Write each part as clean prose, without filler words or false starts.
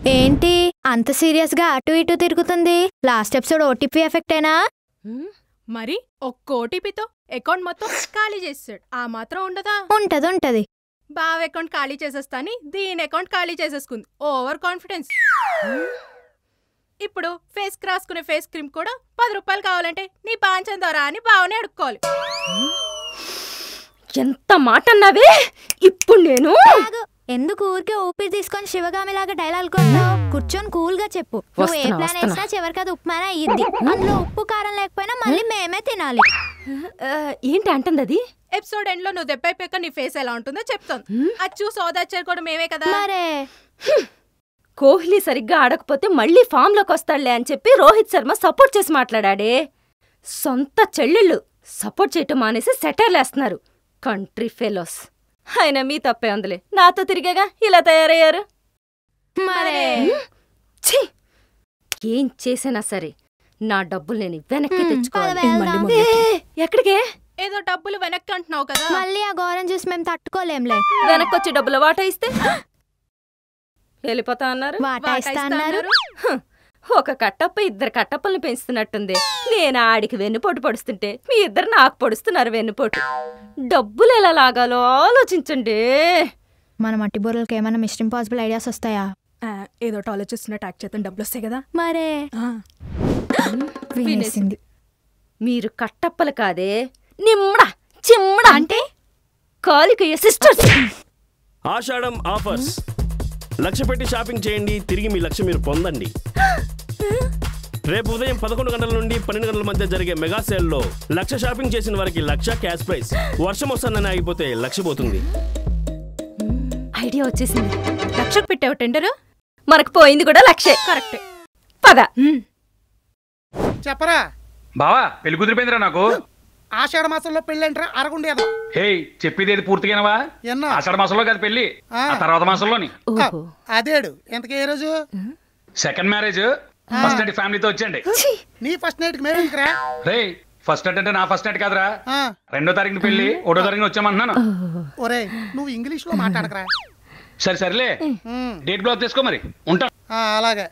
ఏంటి అంత సీరియస్ గా అటు ఇటు తిరుగుతుంది? లాస్ట్ ఎపిసోడ్ ఓటీపీ ఎఫెక్టేనా? మరి ఒక్క ఓటీపీతో అకౌంట్ మొత్తం ఖాళీ చేసాడు. ఆ మాత్రం ఉండదా? ఉంటది. బావ అకౌంట్ ఖాళీ చేసేస్తాని దీని అకౌంట్ ఖాళీ చేసేసుకుంది. Overconfidence. ఇప్పుడు ఫేస్ రాసుకునే ఫేస్ క్రీమ్ కూడా 10 రూపాయలు కావాలంటే నీ పాంచం ద్వారా అని బావనే అడుక్కోవాలి. ఎంత మాట అన్నావే! ఇప్పుడు నేను ఎందుకు ఊరికే ఊపిరి తీసుకొని శివగామిలాగా డైలాగ్ కొట్టావు? కూర్చొని కూల్ గా చెప్పు. నువ్వు ఏ ప్లాన్ వేసినా చివరికి అది ఉప్మానే అయ్యిద్ది. అందులో ఉప్పు కారం లేకపోయినా మళ్ళీ మేమే తినాలి. ఏంటి అంటుంది అది? ఎపిసోడ్ ఎండ్ లో నువ్వు దెబ్బైపోయాక నీ ఫేస్ ఎలా ఉంటుందో చెప్తాను. అది చూసి ఓదార్చారు కూడా మేమే కదా. మరే కోహ్లీ సరిగ్గా ఆడకపోతే మళ్ళీ ఫామ్ లోకి వస్తాడులే అని చెప్పి రోహిత్ శర్మ సపోర్ట్ చేసి మాట్లాడాడే. సొంత చెల్లెళ్ళు సపోర్ట్ చేయటం మానేసి సెటర్లేస్తున్నారు. Country fellows. అయినా మీ తప్పే ఉందిలే, నాతో తిరిగేగా ఇలా తయారయ్యారు. మరే ఏం చేసినా సరే నా డబ్బులు నేను వెనక్కి తెచ్చుకోవాలి. ఎక్కడికే? ఏదో డబ్బులు వెనక్కి అంటున్నావు కదా. మళ్ళీ ఆ ఘోరం చూసి మేము తట్టుకోలేంలే. వెనక్కొచ్చి డబ్బులు వాటా ఇస్తే వెళ్ళిపోతా అన్నారు. వాటా ఇస్తా అన్నారు. ఒక కట్టప్ప 2 కట్టప్పల్ని పెంచుతున్నట్టుంది. నేను ఆడికి వెన్నుపోటు పొడుస్తుంటే మీ ఇద్దరు నాకు పొడుస్తున్నారు వెన్నుపోటు. డబ్బులు ఎలా లాగాలో ఆలోచించండి. మన మట్టి బుర్రలకి ఏమైనా మిస్టర్ ఇంపాసిబుల్ ఐడియాస్ వస్తాయా? ఏదో ఆలోచిస్తున్న ట్యాక్ చేత డబ్బులు వస్తాయి కదా. మరే వినేసింది. మీరు కట్టప్పలు కాదే, నిమ్మడా చిమ్మడా అంటే కాలికయ్య సిస్టర్స్. ఆషాఢం ఆఫర్స్. లక్ష పెట్టి షాపింగ్ చేయండి, తిరిగి మీ లక్ష్యం మీరు పొందండి. రేపు ఉదయం 11 గంటల నుండి 12 గంటల మధ్య జరిగే మెగా సేల్లో 1,00,000 షాపింగ్ చేసిన వారికి 1,00,000 క్యాష్ ప్రైజ్. వర్షం వస్తుందని ఆగిపోతే 1,00,000 పోతుంది. ఐడియా వచ్చేసింది. 1,00,000 పెట్టావు టెండర్, మనకు పోయింది కూడా 1,00,000. కరెక్టే. పద చెప్పరా బావా, పెళ్లి కుదిరిపోయిందిరా నాకు. ఆషాఢ మాసంలో పెళ్ళంటారా అరగుండేదా? హే, చెప్పేది ఏది పూర్తిగానవా? ఆషాఢ మాసంలో కాదు పెళ్లి, ఆ తర్వాత మాసంలోని. అదేడు ఎంతకీ ఏ రోజు? Second marriage. ఫస్ట్ నైట్ ఫ్యామిలీతో వచ్చండి. నీ ఫస్ట్ నైట్ మేము ఎందుకురా? రే, ఫస్ట్ నైట్ అంటే నా ఫస్ట్ నైట్ కాదురా. 2వ తారీఖున పెళ్లి, 1వ తారీఖున వచ్చామంటున్నాను. ఒరే నువ్వు ఇంగ్లీష్ లో మాట్లాడకరా. సరేలే, డేట్ బ్లాక్ చేసుకో మరి. ఉంటా. అలాగే.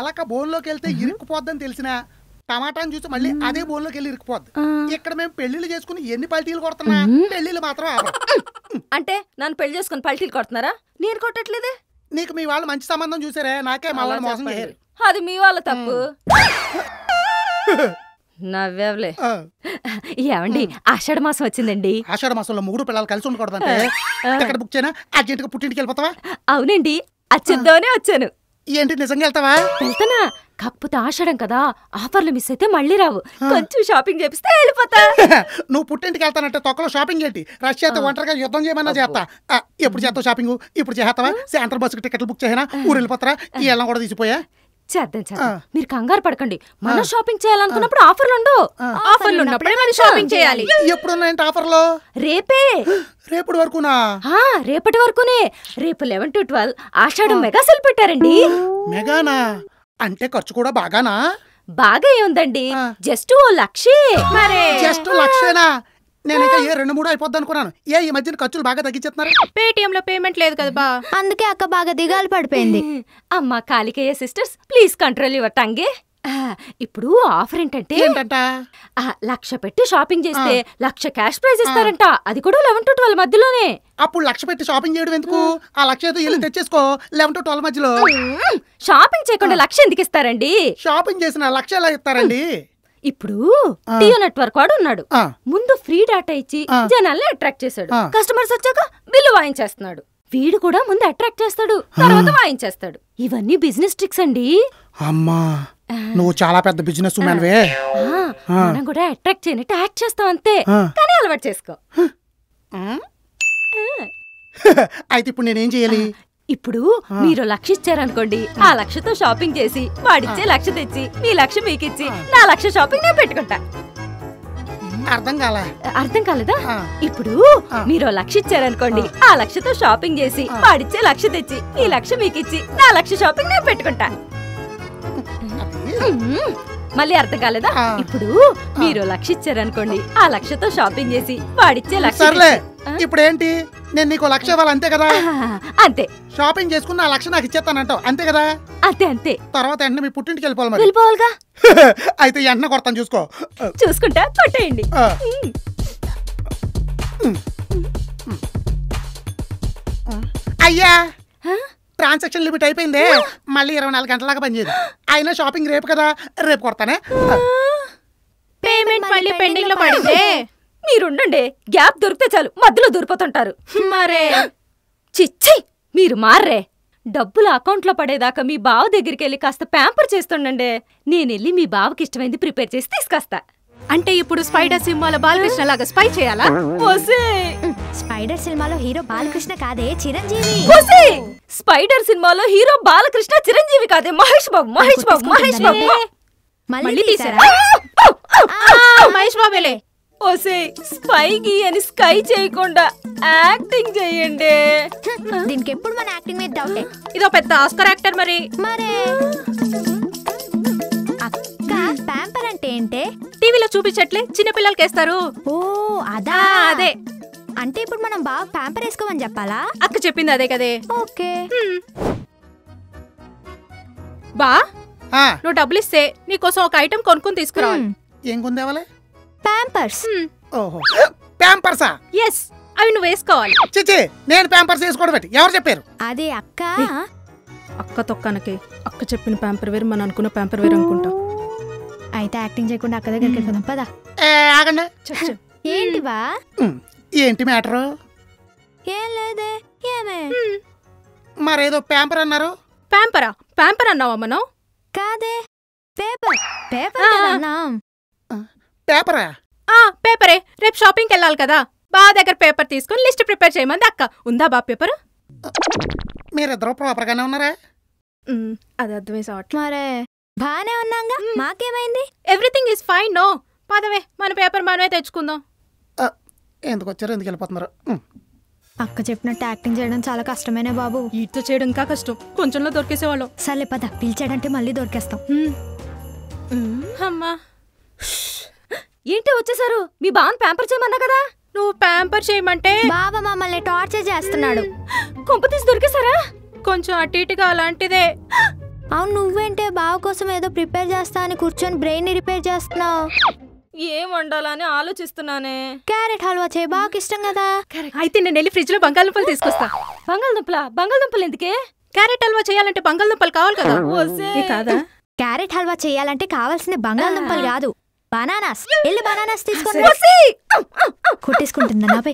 ఎలక బోన్లోకి వెళ్తే ఇరుక్కుపోద్దని తెలిసినా టమాటాని చూసి మళ్ళీ అదే బోన్లోకి వెళ్ళి ఇరుక్కుపోద్ది. ఇక్కడ మేము పెళ్లిళ్ళు చేసుకుని ఎన్ని పల్టీలు కొడుతున్నా పెళ్లిళ్ళు మాత్రం అంటే నన్ను పెళ్లి చేసుకుని పల్టీలు కొడుతున్నారా? నేను కొట్టట్లేదే. నీకు మీ వాళ్ళు మంచి సంబంధం చూసారే, నాకే మా వాళ్ళు మోసం చేయరు. అది మీ వాళ్ళ తప్పు. నవ్వేవలే. ఏమండి, ఆషాఢ మాసం వచ్చిందండి. ఆషాఢ మాసంలో 3 పిల్లలు కలిసి ఉండకూడదంటే ఎక్కడ బుక్ చేయనా? అర్జెంట్ గా పుట్టింటికి వెళ్ళిపోతావా? అవునండి, అచ్చేద్దామనే వచ్చాను. ఏంటి నిజంగా వెళ్తావా? వెళ్తానా, కాకపోతే ఆషాఢం కదా, ఆఫర్లు మిస్ అయితే మళ్ళీ రావు. కొంచెం షాపింగ్ చేపిస్తే వెళ్ళిపోతా. నువ్వు పుట్టింటికి వెళ్తానంటే తొక్కలో షాపింగ్ ఏంటి? రష్యాతో ఒంటరిగా యుద్ధం చేయమన్నా చేస్తా. ఎప్పుడు చేస్తావు షాపింగ్? ఇప్పుడు చేస్తావా? సెంట్రల్ బస్సుకి టికెట్లు బుక్ చేయనా? ఊరు వెళ్ళిపోతారా? ఈ ఎల్లం కూడా తీసిపోయా? చేద్దాం. మీరు కంగారు పడకండి. మనం షాపింగ్ చేయాలనుకున్నప్పుడు ఆఫర్లు ఉండవు. ఆఫర్లు ఉన్నప్పుడే మనం షాపింగ్ చేయాలి. ఎప్పుడున్నాయంటే ఆఫర్లో? రేపే. రేపటి వరకునా? రేపటి వరకునే. రేపు 11 to 12 ఆషాఢం మెగా సెల్ పెట్టారండి. మెగానా అంటే ఖర్చు కూడా బాగానా? బాగా ఏముందండి, జస్ట్ 1,00,000. జస్ట్ 1,00,000? నేను ఇంకా 2-3 అయిపోద్ది అనుకున్నాను. ఈ మధ్యన ఖర్చులు బాగా తగ్గించేస్తున్నారు. పేటిఎం లో పేమెంట్ లేదు కదా బా, అందుకే అక్క బాగా దిగాలు పడిపోయింది. అమ్మా కాలికయ్య సిస్టర్స్, ప్లీజ్ కంట్రోల్ యువర్ టంగే. ఇప్పుడు ఆఫర్ ఏంటంటే 1,00,000 పెట్టి షాపింగ్ చేస్తే 1,00,000 క్యాష్ ప్రైజ్ ఇస్తారంట. అది కూడా 11 to 12 మధ్యలోనే. అప్పుడు 1,00,000 పెట్టి షాపింగ్ చేయడం ఎందుకు? ఆ 1,00,000 వెళ్ళి తెచ్చేసుకో 11 to 12 మధ్యలో. షాపింగ్ చేయకుండా 1,00,000 ఎందుకు ఇస్తారండి? షాపింగ్ చేసిన 1,00,000 ఎలా ఇస్తారండి? ఇప్పుడు టియో నెట్వర్క్ వాడు ఉన్నాడు. ముందు ఫ్రీ డాటా ఇచ్చి జనాల్ని అట్రాక్ట్ చేశాడు. కస్టమర్స్ వచ్చాక బిల్లు వాయించేస్తున్నాడు. వీడు కూడా ముందు అట్రాక్ట్ చేస్తాడు, తర్వాత వాయించేస్తాడు. ఇవన్నీ బిజినెస్ ట్రిక్స్ అండి. అమ్మా, నువ్వు చాలా పెద్ద బిజినెస్ ఉమెన్వే. మనం కూడా అట్రాక్ట్ చేయనట్టు యాక్ట్ చేస్తాం అంతే, కానీ అలవాటు చేసుకో. అయితే ఇప్పుడు నేనేం చేయాలి? ఇప్పుడు మీరు 1,00,000 ఇచ్చారనుకోండి, ఆ 1,00,000తో షాపింగ్ చేసి వాడిచ్చే 1,00,000 తెచ్చి మీ 1,00,000 మీకిచ్చి నా 1,00,000 షాపింగ్ నేను పెట్టుకుంటా. అర్థం కాలేదా? ఇప్పుడు మీరు 1,00,000 ఇచ్చారనుకోండి, ఆ 1,00,000తో షాపింగ్ చేసి వాడిచ్చే 1,00,000 తెచ్చి ఈ 1,00,000 మీకిచ్చి నా 1,00,000 షాపింగ్ నేను పెట్టుకుంటా. మళ్ళీ అర్థం కాలేదా? ఇప్పుడు మీరు 1,00,000 ఇచ్చారనుకోండి, ఆ 1,00,000తో షాపింగ్ చేసి వాడిచ్చే 1,00,000. ఇప్పుడు ఏంటి? నేను నీకు 1,00,000 ఇవ్వాలి అంతే కదా? అంతే. షాపింగ్ చేసుకున్న 1 లక్ష నాకు ఇచ్చేస్తానంటావు అంతే కదా? అంతే అంతే. తర్వాత వెంటనే మీ పుట్టింటికి వెళ్ళిపోవాలి మరి. వెళ్ళిపోవాలిగా. అయితే వెంటనే కొడతాను చూసుకో. చూసుకుంటా కొట్టేయండి. అయ్యా ట్రాన్సాక్షన్ లిమిట్ అయిపోయింది. మళ్ళీ 24 గంటలాగా పనిచేయదు. అయినా షాపింగ్ రేపు కదా, రేపు కొడతానే. పేమెంట్ మళ్ళీ పెండింగ్ లో పడిందే. మీరుండండి, గ్యాప్ దొరికితే చాలు మధ్యలో దొరికిపోతుంటారు. మరే చిచ్చి మీరు మార్రే. డబ్బులు అకౌంట్లో పడేదాకా మీ బావ దగ్గరికి వెళ్ళి కాస్త ప్యాంపర్ చేస్తుండండి. నేనెళ్ళి మీ బావకి ఇష్టమైంది ప్రిపేర్ చేసి తీసుకొస్తా. అంటే ఇప్పుడు స్పైడర్ సినిమాలో బాలకృష్ణ లాగా స్పై చేయాలా? స్పైడర్ సినిమాలో హీరో బాలకృష్ణ కాదే చిరంజీవి. స్పైడర్ సినిమాలో హీరో బాలకృష్ణ చిరంజీవి కాదే మహేష్ బాబు. మహేష్ బాబు మహేష్ బాబు మళ్ళీ తీసారా? మహేష్ బాబేలే. ఓసే స్పైకి అని స్కై చేయకుండా యాక్టింగ్ చెయ్యండి. దీనికి ఎప్పుడు మన యాక్టింగ్ మీద డౌటే. ఇదో పెద్ద ఆస్కర్ యాక్టర్ మరి. మరే అక్క ప్యాంపర్ అంటే ఏంటే? టీవీలో చూపించట్లే చిన్నపిల్లలకి వేస్తారు. ఓ అదా. అదే. అంటే ఇప్పుడు మనం బాగా ప్యాంపర్ వేసుకోమని చెప్పాలా? అక్క చెప్పింది అదే కదే. ఓకే. బా నువ్వు డబ్బులు ఇస్తే నీకోసం ఒక ఐటెం కొనుక్కొని తీసుకురావాలి. ఏం కొందేవాలి? ప్యాంపర్స్. ఓహో ప్యాంపర్సా? ఎస్, అవి నువ్వు వేసుకోవాలి. చిచి నేను ప్యాంపర్స్ వేసుకోవడం పెట్టి ఎవరు చెప్పారు? అదే అక్క. అక్క తొక్కనకి అక్క చెప్పిన ప్యాంపర్ వేరు, మనం అనుకున్న ప్యాంపర్ వేరు అనుకుంటా. అయితే యాక్టింగ్ చేయకుండా అక్క దగ్గరికి వెళ్దాం పదా. ఆగండి. ఏంటి బా? ఏంటి మ్యాటరు? ఏం లేదే. ఏమే? మరేదో ప్యాంపర్ అన్నారు. ప్యాంపరా? ప్యాంపర్ అన్నావా మనం? కాదే పేపర్. పేపర్ అన్నాం. పేపరా? పేపరే. రేపు షాపింగ్కి వెళ్ళాలి కదా, బా దగ్గర పేపర్ తీసుకుని లిస్ట్ ప్రిపేర్ చేయమంది అక్క. ఉందా బా పేపర్? మీరిద్దరు ప్రాపర్ గానే ఉన్నారా? అది అర్థమే సాట్. మరే బానే ఉన్నాగా, మాకేమైంది? Everything is fine. నో పదవే, మన పేపర్ మనమే తెచ్చుకుందాం. ఎందుకు వచ్చారు, ఎందుకు వెళ్ళిపోతున్నారు? అక్క చెప్పినట్టు యాక్టింగ్ చేయడం చాలా కష్టమేనే బాబు. ఈతో చేయడం ఇంకా కష్టం, కొంచెంలో దొరికేసేవాళ్ళం. సర్లే పద, పిలిచాడంటే మళ్ళీ దొరికేస్తాం. అమ్మా ఏంటి వచ్చేసారు? మీ బావన్ ప్యాంపర్ చేయమన్నా కదా. నువ్వు ప్యాంపర్ చేయమంటే బావ మమ్మల్ని టార్చర్ చేస్తున్నాడు. కొంప తీసి దొరికేసారా? కొంచెం అటు ఇటుగా అలాంటిదే. అవును, నువ్వేంటే బావ కోసం ఏదో ప్రిపేర్ చేస్తా అని కూర్చొని బ్రెయిన్ ని రిపేర్ చేస్తున్నావు. ఏం వండాలని ఆలోచిస్తున్నానే. క్యారెట్ హల్వా చేయి, బాగా ఇష్టం కదా. అయితే నేను వెళ్ళి ఫ్రిడ్జ్ లో బంగాళదుంపలు తీసుకొస్తా. బంగాళదుంపలు ఎందుకే? క్యారెట్ హల్వా చేయాలంటే బంగాళదుంపలు కావాలి కదా. కాదా? క్యారెట్ హల్వా చేయాలంటే కావాల్సింది బంగాళదుంపలు కాదు, బనానాస్. వెళ్ళి బనానాస్ తీసుకొని కుట్టేసుకుంటుందా నాపై?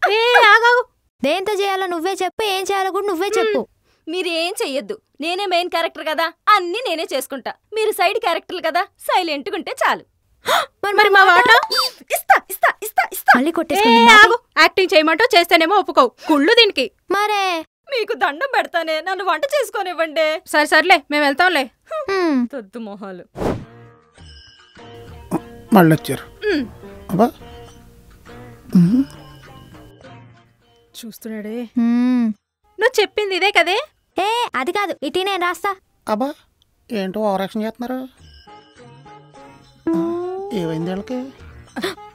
దేంతో చేయాలో నువ్వే చెప్పు, ఏం చేయాలో కూడా నువ్వే చెప్పు. మీరేం చెయ్యొద్దు, నేనే మెయిన్ క్యారెక్టర్ కదా, అన్ని నేనే చేసుకుంటా. మీరు సైడ్ క్యారెక్టర్లు కదా, సైలెంట్గా ఉంటే చాలు. మరి మా వాట ఇస్తా ఇస్తా ఇస్తా ఇస్తా. మళ్ళీ కొట్టేసుకుంటా. యాక్టింగ్ చేయమంటో చేస్తేనేమో ఒప్పుకోవు, కుళ్ళు దీనికి. మరే మీకు దండం పెడతానే, నన్ను వంట చేసుకోనివ్వండి. సర్లే మేము వెళ్తాంలే. తొద్దు మొహాలు. మళ్ళీ వచ్చారు. చూస్తున్నాడే. నువ్వు చెప్పింది ఇదే కదే. ఏ అది కాదు, ఇటీ నేను రాస్తా. అబ్బా ఏంటో ఓవరాక్షన్ చేస్తున్నారు. ఏమైంది వాళ్ళకి?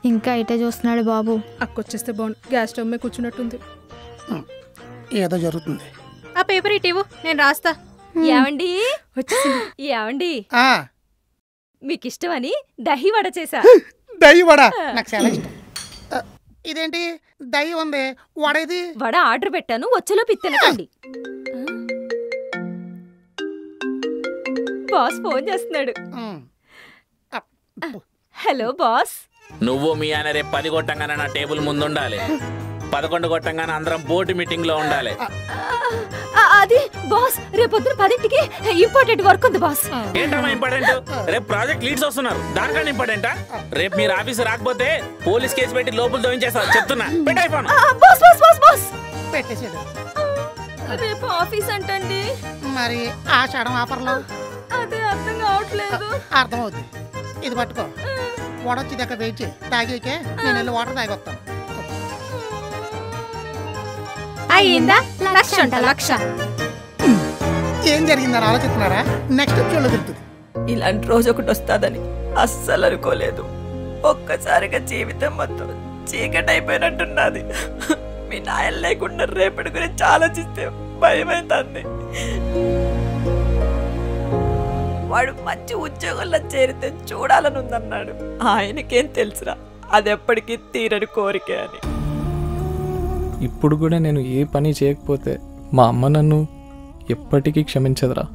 ఇంకా ఇటే చూస్తున్నాడు బాబు. అక్కొచ్చేస్తే బాగుండు, గ్యాస్ స్టవ్ మీద కూర్చున్నట్టుంది. ఏదో జరుగుతుంది. ఆ పేపర్ ఇటీవు, నేను రాస్తా. ఏవండి ఏవండి, మీకు ఇష్టమని దహి వడ చేసా. దహి వడ నాకు చాలా ఇష్టం. ఇదేంటి దహి ఉంది, వడ ఇది? వడ ఆర్డర్ పెట్టాను, వచ్చేలో తినకండి. బాస్ ఫోన్ చేస్తున్నాడు. Hello boss. నువ్వు మీ ఆయన రేపు 10 కొట్టంగానే నా టేబుల్ ముందు ఉండాలి, 11 కొట్టంగానే అందరం బోర్డు మీటింగ్ లో ఉండాలి. అది బాస్, రేపొద్దున 10ంటికి ఇంపార్టెంట్ వర్క్ ఉంది బాస్. ఏంటమ్మా ఇంపార్టెంట్? రేపు ప్రాజెక్ట్ లీడ్స్ వస్తున్నారు, దానికన్నా ఇంపార్టెంటా? రేపు మీరు ఆఫీస్ రాకపోతే పోలీస్ కేసు పెట్టి లోపల దోయించేస్తారు, చెప్తున్నా. పెట్టైపోను. పెట్టేసాడు. రేపు ఆఫీస్ అంటండి. మరి ఆషాఢం ఆఫర్లో అదే అర్థం కావట్లేదు. అర్థమవుతుంది. ఇది పట్టుకో, వడొచ్చి దగ్గర వెయిట్ చేయి, తాగేకే నేను వెళ్ళి వాటర్ తాగొస్తాను. అయ్యిందా? లక్ష అంట, లక్ష. ఏం జరిగిందని ఆలోచిస్తున్నారా? నెక్స్ట్ ఎపిసోడ్లో తెలుస్తుంది. ఇలాంటి రోజు ఒకటి వస్తుందని అస్సలు అనుకోలేదు. ఒక్కసారిగా జీవితం మొత్తం చీకటి అయిపోయినట్టున్నది. మీ నాయన లేకుండా రేపటి గురించి ఆలోచిస్తే భయమైంది. వాడు మంచి ఉద్యోగంలో చేరితే చూడాలని ఉందన్నాడు. ఆయనకేం తెలుసురా అది ఎప్పటికీ తీరని కోరికే అని. ఇప్పుడు కూడా నేను ఏ పని చేయకపోతే మా అమ్మ నన్ను ఎప్పటికీ క్షమించదురా.